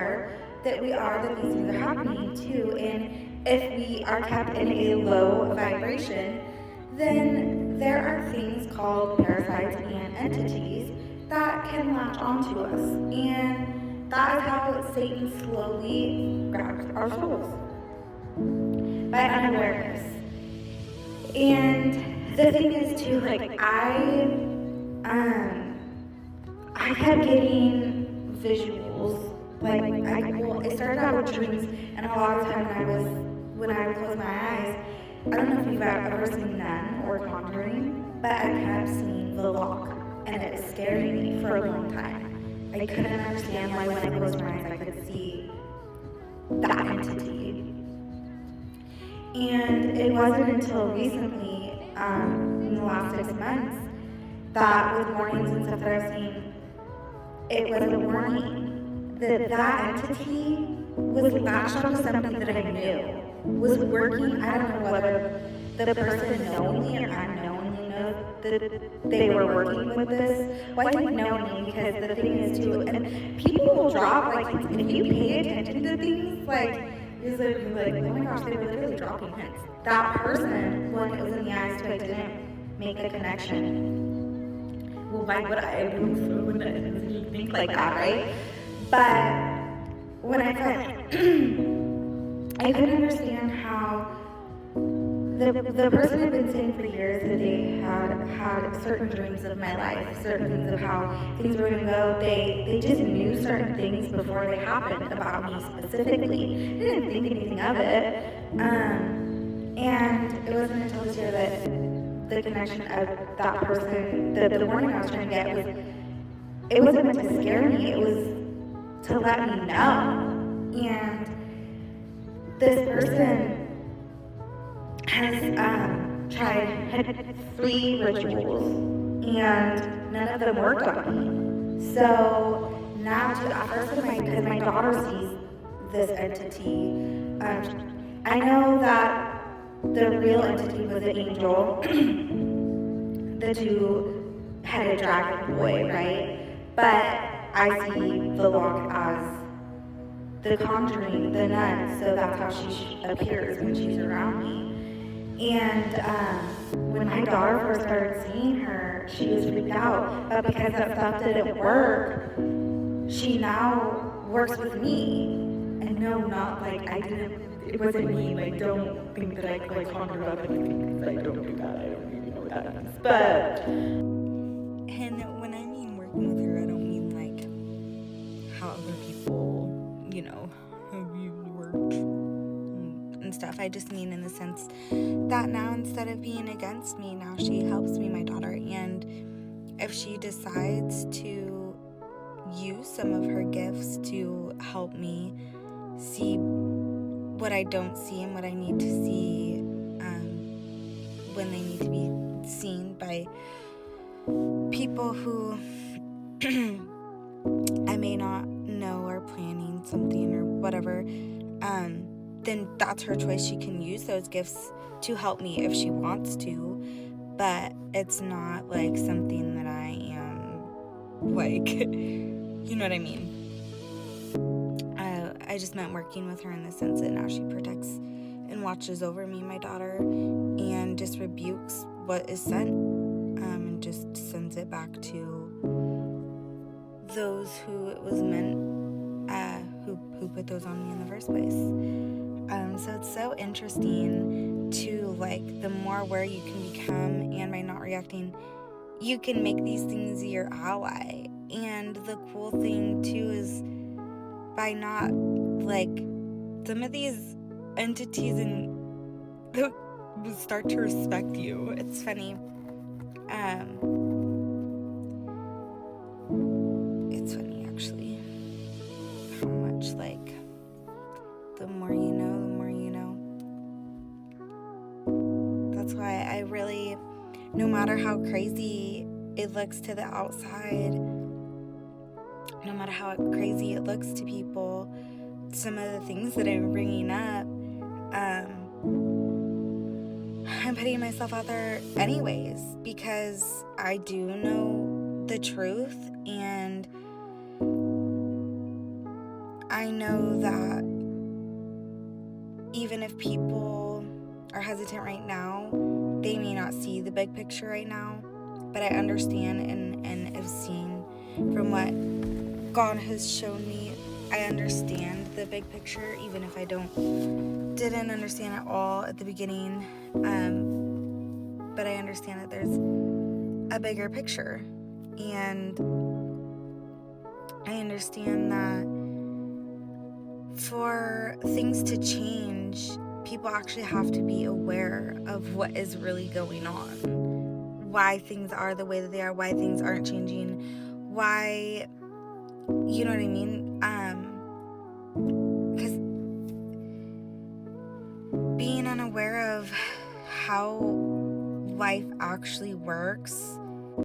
aware that we are, that these things are happening too. And if we are kept in a low vibration, then there are things called parasites and entities that can latch onto us. And that is how Satan slowly grabs our souls, by unawareness. And the thing is too, like I kept getting visuals. It started out with dreams, and a lot of the time when I would close my eyes, I don't know if you've ever seen Nun or Conjuring, but I kept seeing the lock, and it was scaring me for a long time. I couldn't understand why when I closed my eyes I could see that entity. And it wasn't until recently, in the last 6 months, that with warnings and stuff that I've seen, it was a warning that entity was latched onto something that I knew was working. I don't know whether the person knowingly or unknowingly knows that they were working with this. Well, I think knowingly, because the thing is too, and people will drop, if you pay attention to things, you're like, oh my gosh, they were literally dropping hints. That person, when it was in the eyes too, I didn't make a connection. Well, why would I? Wouldn't think like that, right? But when I I couldn't understand how the person had been saying for years that they had certain dreams of my life, certain things of how things were going to go. They just knew certain things before they happened about me specifically. They didn't think anything of it. And it wasn't until this year that the connection of that person, the warning I was trying to get was, it wasn't meant to scare me, it was to let me know. And this person had 3 rituals, and none of them worked on me. So now, at first, because my daughter sees this entity, I know that the real entity was an angel, the 2-headed dragon boy, right? But I see the lock as the Conjuring, the nun, so that's how she appears when she's around me. And when my daughter first started seeing her, she was freaked out, but because that stuff didn't work, she now works with me. And no, not it wasn't me, don't think that I conjured up anything, because I don't do that, I don't even know what that means. But, and when I mean working with her, I don't mean how other people, have you worked and stuff. I just mean in the sense that now, instead of being against me, now she helps me, my daughter. And if she decides to use some of her gifts to help me see what I don't see and what I need to see, when they need to be seen by people who I may not know are planning something or whatever, then that's her choice. She can use those gifts to help me if she wants to, but it's not something that I am you know what I mean. I just meant working with her in the sense that now she protects and watches over me, my daughter, and just rebukes what is sent, and just sends it back to those who it was meant, who put those on me in the first place. So it's so interesting to the more aware you can become, and by not reacting, you can make these things your ally. And the cool thing too is by not some of these entities and start to respect you. It's funny. It's funny actually how much the more you know, the more you know. That's why I really, no matter how crazy it looks to the outside, no matter how crazy it looks to people, some of the things that I'm bringing up, I'm putting myself out there anyways, because I do know the truth, and I know that even if people are hesitant right now, they may not see the big picture right now, but I understand and have seen from what God has shown me. I understand the big picture, even if I didn't understand it all at the beginning. But I understand that there's a bigger picture, and I understand that for things to change, people actually have to be aware of what is really going on, why things are the way that they are, why things aren't changing, why, you know what I mean? Because being unaware of how life actually works